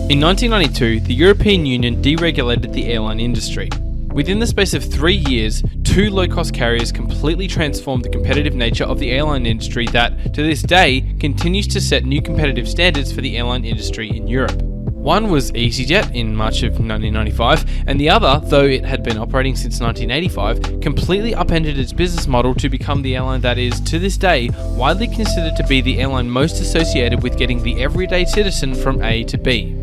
In 1992, the European Union deregulated the airline industry. Within the space of 3 years, 2 low-cost carriers completely transformed the competitive nature of the airline industry that, to this day, continues to set new competitive standards for the airline industry in Europe. One was EasyJet in March of 1995, and the other, though it had been operating since 1985, completely upended its business model to become the airline that is, to this day, widely considered to be the airline most associated with getting the everyday citizen from A to B.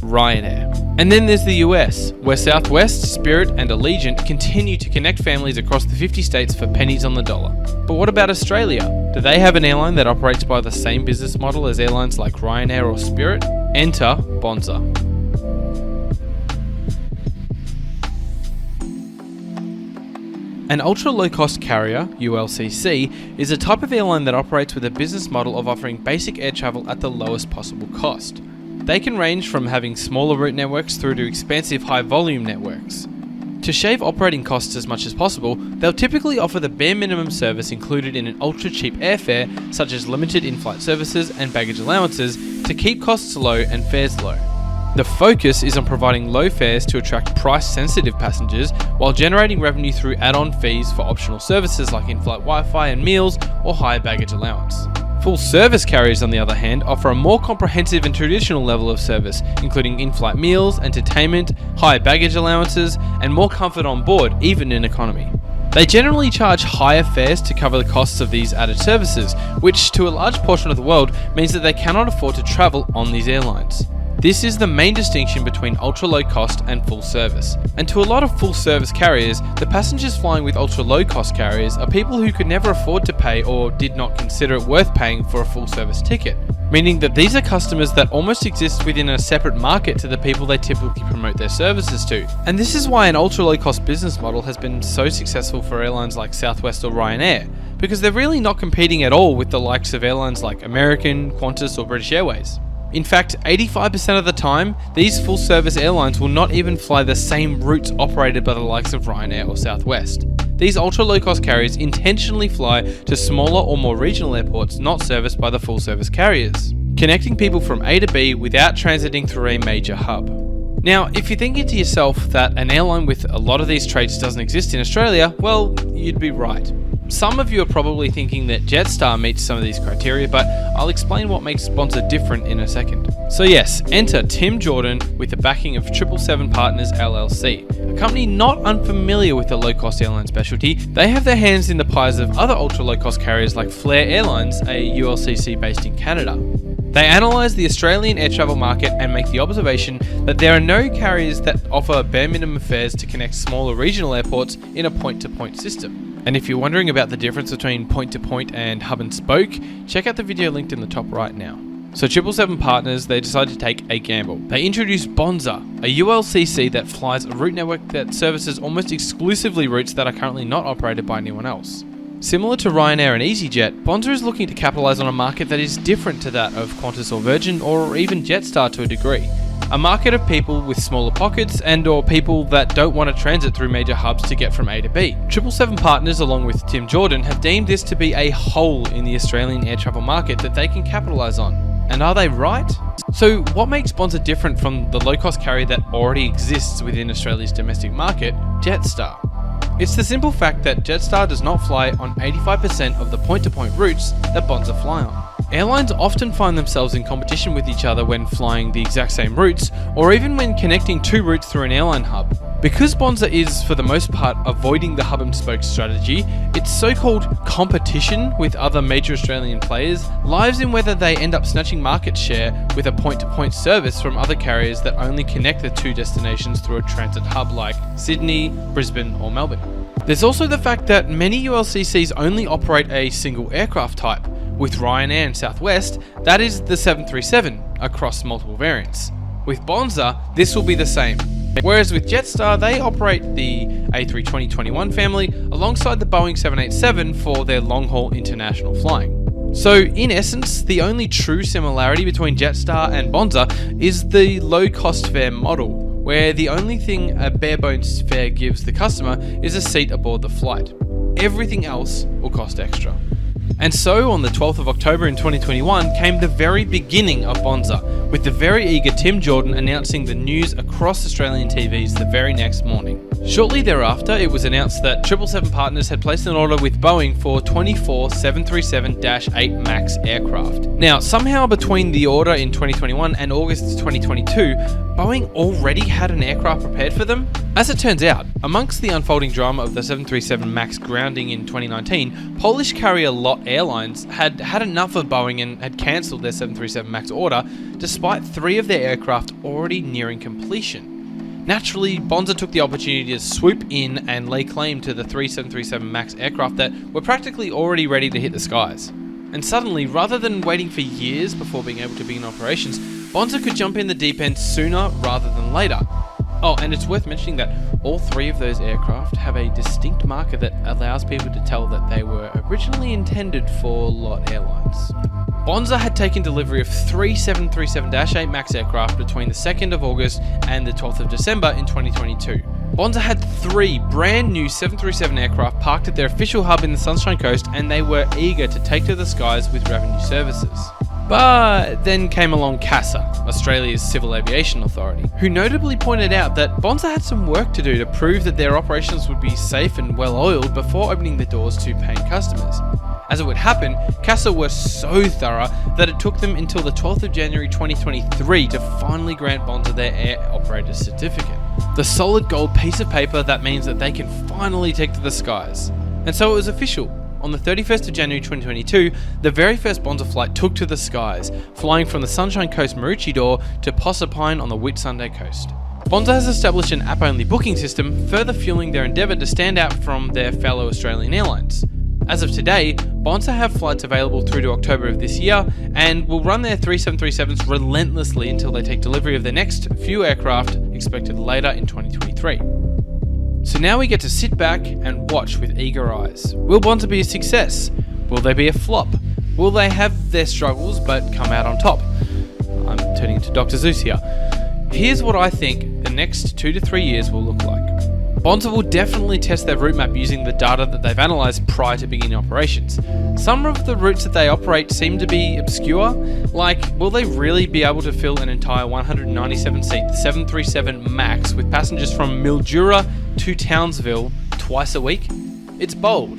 Ryanair. And then there's the US, where Southwest, Spirit and Allegiant continue to connect families across the 50 states for pennies on the dollar. But what about Australia? Do they have an airline that operates by the same business model as airlines like Ryanair or Spirit? Enter Bonza. An ultra-low-cost carrier, ULCC, is a type of airline that operates with a business model of offering basic air travel at the lowest possible cost. They can range from having smaller route networks through to expansive high-volume networks. To shave operating costs as much as possible, they'll typically offer the bare minimum service included in an ultra-cheap airfare, such as limited in-flight services and baggage allowances, to keep costs low and fares low. The focus is on providing low fares to attract price-sensitive passengers while generating revenue through add-on fees for optional services like in-flight Wi-Fi and meals or high baggage allowance. Full-service carriers, on the other hand, offer a more comprehensive and traditional level of service, including in-flight meals, entertainment, high baggage allowances, and more comfort on board, even in economy. They generally charge higher fares to cover the costs of these added services, which to a large portion of the world means that they cannot afford to travel on these airlines. This is the main distinction between ultra-low cost and full service. And to a lot of full-service carriers, the passengers flying with ultra-low cost carriers are people who could never afford to pay or did not consider it worth paying for a full-service ticket, meaning that these are customers that almost exist within a separate market to the people they typically promote their services to. And this is why an ultra-low cost business model has been so successful for airlines like Southwest or Ryanair, because they're really not competing at all with the likes of airlines like American, Qantas or British Airways. In fact, 85% of the time, these full-service airlines will not even fly the same routes operated by the likes of Ryanair or Southwest. These ultra-low-cost carriers intentionally fly to smaller or more regional airports not serviced by the full-service carriers, connecting people from A to B without transiting through a major hub. Now, if you're thinking to yourself that an airline with a lot of these traits doesn't exist in Australia, well, you'd be right. Some of you are probably thinking that Jetstar meets some of these criteria, but I'll explain what makes Bonza different in a second. So yes, enter Tim Jordan with the backing of 777 Partners LLC, a company not unfamiliar with the low-cost airline specialty. They have their hands in the pies of other ultra-low-cost carriers like Flair Airlines, a ULCC based in Canada. They analyse the Australian air travel market and make the observation that there are no carriers that offer bare minimum fares to connect smaller regional airports in a point-to-point system. And if you're wondering about the difference between point-to-point and hub and spoke, check out the video linked in the top right now. So 777 Partners, they decided to take a gamble. They introduced Bonza, a ULCC that flies a route network that services almost exclusively routes that are currently not operated by anyone else. Similar to Ryanair and EasyJet, Bonza is looking to capitalise on a market that is different to that of Qantas or Virgin or even Jetstar to a degree. A market of people with smaller pockets and or people that don't want to transit through major hubs to get from A to B. 777 Partners, along with Tim Jordan, have deemed this to be a hole in the Australian air travel market that they can capitalise on. And are they right? So what makes Bonza different from the low-cost carrier that already exists within Australia's domestic market, Jetstar? It's the simple fact that Jetstar does not fly on 85% of the point-to-point routes that Bonza fly on. Airlines often find themselves in competition with each other when flying the exact same routes, or even when connecting two routes through an airline hub. Because Bonza is, for the most part, avoiding the hub and spoke strategy, its so-called competition with other major Australian players lies in whether they end up snatching market share with a point-to-point service from other carriers that only connect the two destinations through a transit hub like Sydney, Brisbane or Melbourne. There's also the fact that many ULCCs only operate a single aircraft type. With Ryanair and Southwest, that is the 737 across multiple variants. With Bonza, this will be the same. Whereas with Jetstar, they operate the A320-21 family alongside the Boeing 787 for their long-haul international flying. So in essence, the only true similarity between Jetstar and Bonza is the low-cost fare model, where the only thing a bare-bones fare gives the customer is a seat aboard the flight. Everything else will cost extra. And so on the 12th of October in 2021 came the very beginning of Bonza, with the very eager Tim Jordan announcing the news across Australian TVs the very next morning. Shortly thereafter, it was announced that 777 Partners had placed an order with Boeing for 24 737-8 MAX aircraft. Now, somehow between the order in 2021 and August 2022, Boeing already had an aircraft prepared for them? As it turns out, amongst the unfolding drama of the 737 MAX grounding in 2019, Polish carrier LOT Airlines had had enough of Boeing and had cancelled their 737 MAX order, despite 3 of their aircraft already nearing completion. Naturally, Bonza took the opportunity to swoop in and lay claim to the 3 737 MAX aircraft that were practically already ready to hit the skies. And suddenly, rather than waiting for years before being able to begin operations, Bonza could jump in the deep end sooner rather than later. Oh, and it's worth mentioning that all 3 of those aircraft have a distinct marker that allows people to tell that they were originally intended for LOT Airlines. Bonza had taken delivery of 3 737-8 MAX aircraft between the 2nd of August and the 12th of December in 2022. Bonza had 3 brand new 737 aircraft parked at their official hub in the Sunshine Coast, and they were eager to take to the skies with revenue services. But then came along CASA, Australia's Civil Aviation Authority, who notably pointed out that Bonza had some work to do to prove that their operations would be safe and well-oiled before opening the doors to paying customers. As it would happen, CASA were so thorough that it took them until the 12th of January 2023 to finally grant Bonza their air operator certificate. The solid gold piece of paper that means that they can finally take to the skies. And so it was official. On the 31st of January 2022, the very first Bonza flight took to the skies, flying from the Sunshine Coast Maroochydore to Proserpine on the Whitsunday coast. Bonza has established an app-only booking system, further fueling their endeavour to stand out from their fellow Australian airlines. As of today, Bonza have flights available through to October of this year and will run their 3 737s relentlessly until they take delivery of their next few aircraft, expected later in 2023. So now we get to sit back and watch with eager eyes. Will Bonza be a success? Will they be a flop? Will they have their struggles but come out on top? I'm turning to Dr. Zeus here. Here's what I think the next 2 to 3 years will look like. Bonza will definitely test their route map using the data that they've analysed prior to beginning operations. Some of the routes that they operate seem to be obscure, like will they really be able to fill an entire 197-seat 737 MAX with passengers from Mildura to Townsville twice a week? It's bold,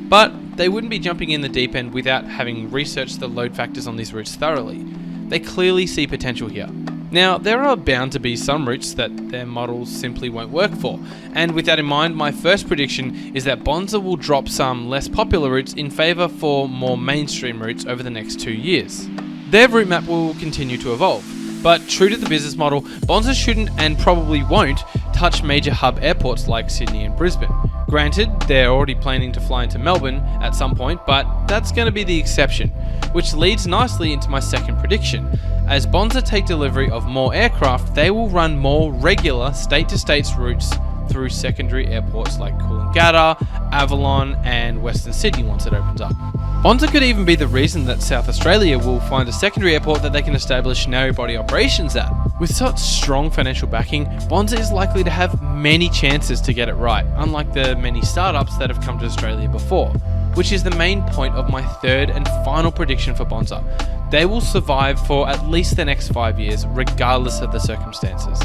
but they wouldn't be jumping in the deep end without having researched the load factors on these routes thoroughly. They clearly see potential here. Now, there are bound to be some routes that their models simply won't work for, and with that in mind, my first prediction is that Bonza will drop some less popular routes in favour for more mainstream routes over the next 2 years. Their route map will continue to evolve, but true to the business model, Bonza shouldn't and probably won't touch major hub airports like Sydney and Brisbane. Granted, they're already planning to fly into Melbourne at some point, but that's going to be the exception, which leads nicely into my second prediction. As Bonza take delivery of more aircraft, they will run more regular state-to-state routes through secondary airports like Coolangatta, Avalon and Western Sydney once it opens up. Bonza could even be the reason that South Australia will find a secondary airport that they can establish narrow-body operations at. With such strong financial backing, Bonza is likely to have many chances to get it right, unlike the many startups that have come to Australia before, which is the main point of my third and final prediction for Bonza. They will survive for at least the next 5 years, regardless of the circumstances.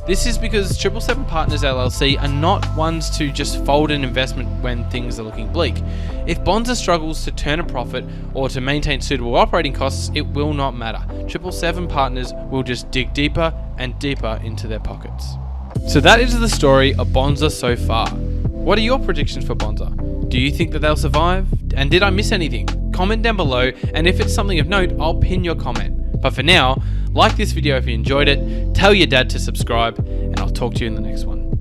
This is because 777 Partners LLC are not ones to just fold an investment when things are looking bleak. If Bonza struggles to turn a profit or to maintain suitable operating costs, it will not matter. 777 Partners will just dig deeper and deeper into their pockets. So that is the story of Bonza so far. What are your predictions for Bonza? Do you think that they'll survive? And did I miss anything? Comment down below, and if it's something of note, I'll pin your comment. But for now, like this video if you enjoyed it, tell your dad to subscribe, and I'll talk to you in the next one.